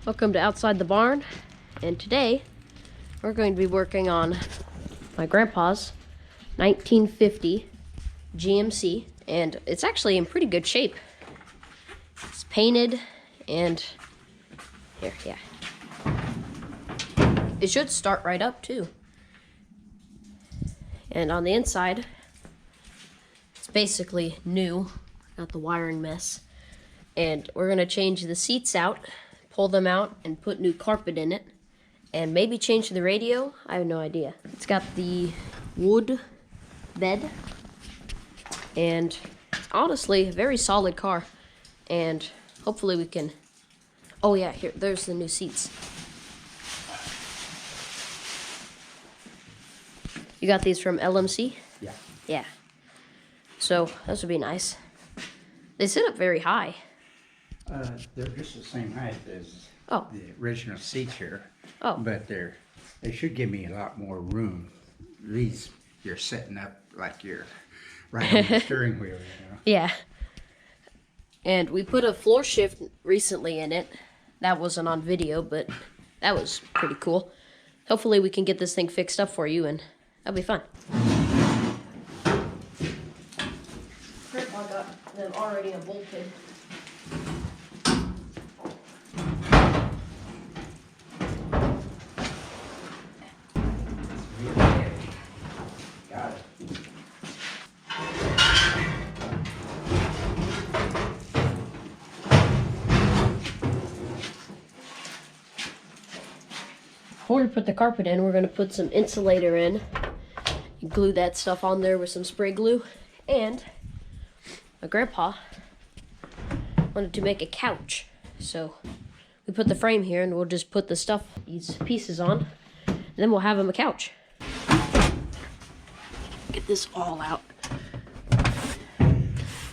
Welcome to Outside the Barn, and today we're going to be working on my grandpa's 1950 GMC, and it's actually in pretty good shape. It's painted, and here, yeah. It should start right up too. And on the inside, it's basically new. Got the wiring mess. And we're gonna change the seats out, pull them out, and put new carpet in it. And maybe change the radio. I have no idea. It's got the wood bed. And it's honestly a very solid car. And hopefully we can... Oh yeah, here, there's the new seats. You got these from LMC? Yeah. Yeah. So, those would be nice. They sit up very high. They're just the same height as Oh. the original seats here. Oh. But they should give me a lot more room. These, you're setting up like you're right on the steering wheel, you know? Yeah. And we put a floor shift recently in it. That wasn't on video, but that was pretty cool. Hopefully we can get this thing fixed up for you, and that'll be fun. Grandpa got them already bolted. Got it. Before we put the carpet in, we're going to put some insulator in. Glue that stuff on there with some spray glue. And my grandpa wanted to make a couch. So we put the frame here and we'll just put the stuff, these pieces on. And then we'll have him a couch. Get this all out.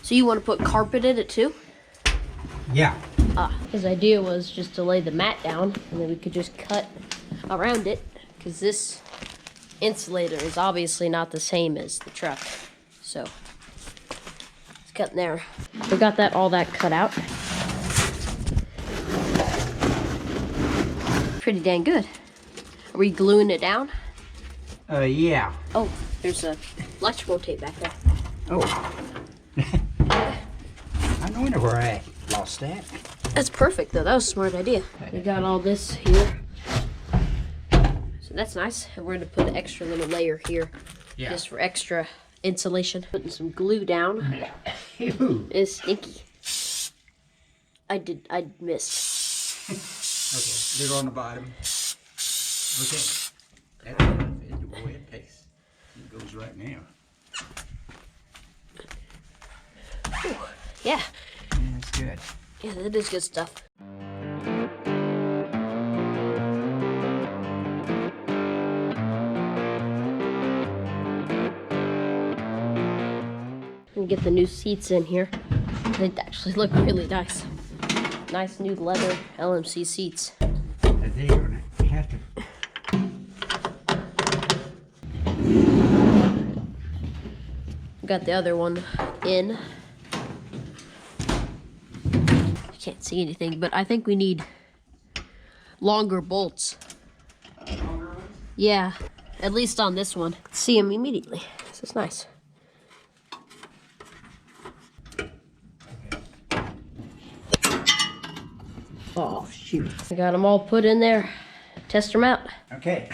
So you want to put carpet in it too? Yeah. His idea was just to lay the mat down and then we could just cut around it, because this insulator is obviously not the same as the truck. So it's cutting there. We got all that cut out. Pretty dang good. Are we gluing it down? Yeah. Oh, there's a electrical tape back there. Oh. I wonder where I lost that. That's perfect though. That was a smart idea. We got all this here. So that's nice. And we're gonna put an extra little layer here. Yeah. Just for extra insulation. Putting some glue down. It's stinky. I missed. Okay, they're on the bottom. Okay. That's the way it takes. It goes right now. Whew. Yeah. Yeah, that's good. Yeah, that is good stuff. Get the new seats in here. They actually look really nice. Nice new leather LMC seats. They're gonna have to. Got the other one in. I can't see anything, but I think we need longer bolts. Longer ones? Yeah, at least on this one. See them immediately. This is nice. Oh, shoot. I got them all put in there. Test them out. Okay.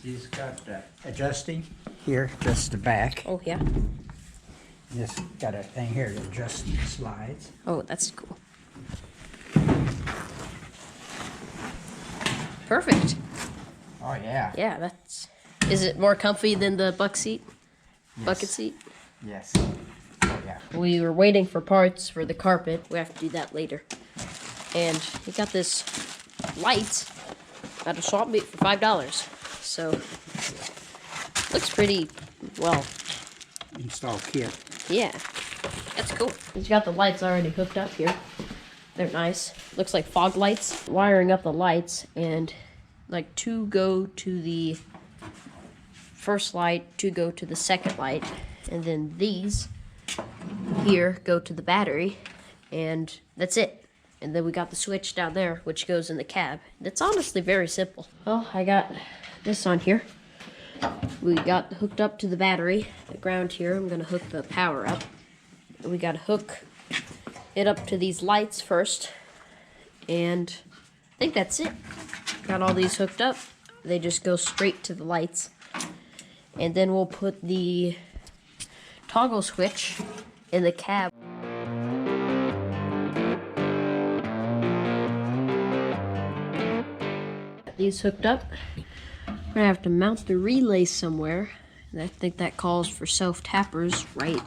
He's got adjusting here, just the back. Oh, yeah. Just got a thing here to adjust the slides. Oh, that's cool. Perfect. Oh, yeah. Yeah, that's... Is it more comfy than the bucket seat? Yes. Oh, yeah. We were waiting for parts for the carpet. We have to do that later. And we got this light at a swap meet for $5. So, looks pretty, well... Install kit. Yeah, that's cool. He's got the lights already hooked up here. They're nice. Looks like fog lights. Wiring up the lights, and like 2 go to the first light, 2 go to the second light, and then these here go to the battery, and that's it. And then we got the switch down there, which goes in the cab. It's honestly very simple. Well, I got this on here. We got hooked up to the battery. The ground here, I'm gonna hook the power up. We gotta hook it up to these lights first. And I think that's it. Got all these hooked up. They just go straight to the lights. And then we'll put the toggle switch in the cab. These hooked up. We're gonna have to mount the relay somewhere. And I think that calls for self-tappers right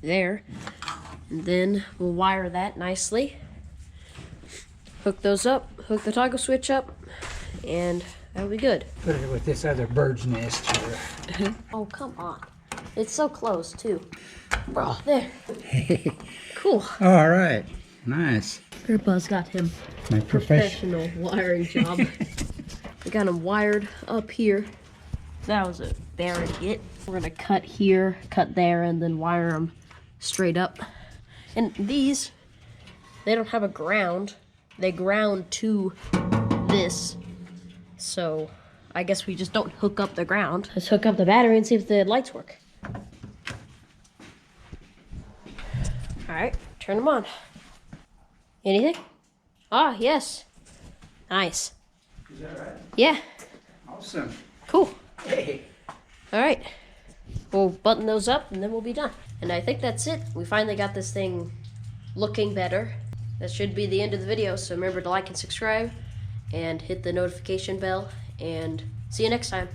there. And then we'll wire that nicely. Hook those up, hook the toggle switch up, and that'll be good. Put it with this other bird's nest here. Oh, come on. It's so close, too. Bro, there. Cool. All right. Nice. Grandpa's got him My professional wiring job. We got him wired up here. That was a bear to get. We're gonna cut here, cut there, and then wire them straight up. And these, they don't have a ground. They ground to this. So I guess we just don't hook up the ground. Let's hook up the battery and see if the lights work. All right, turn them on. Anything? Ah, yes. Nice. Is that right? Yeah, Awesome. cool. Hey. All right, we'll button those up and then we'll be done. And I think that's it. We finally got this thing looking better. That should be the end of the video, so remember to like and subscribe and hit the notification bell, and see you next time.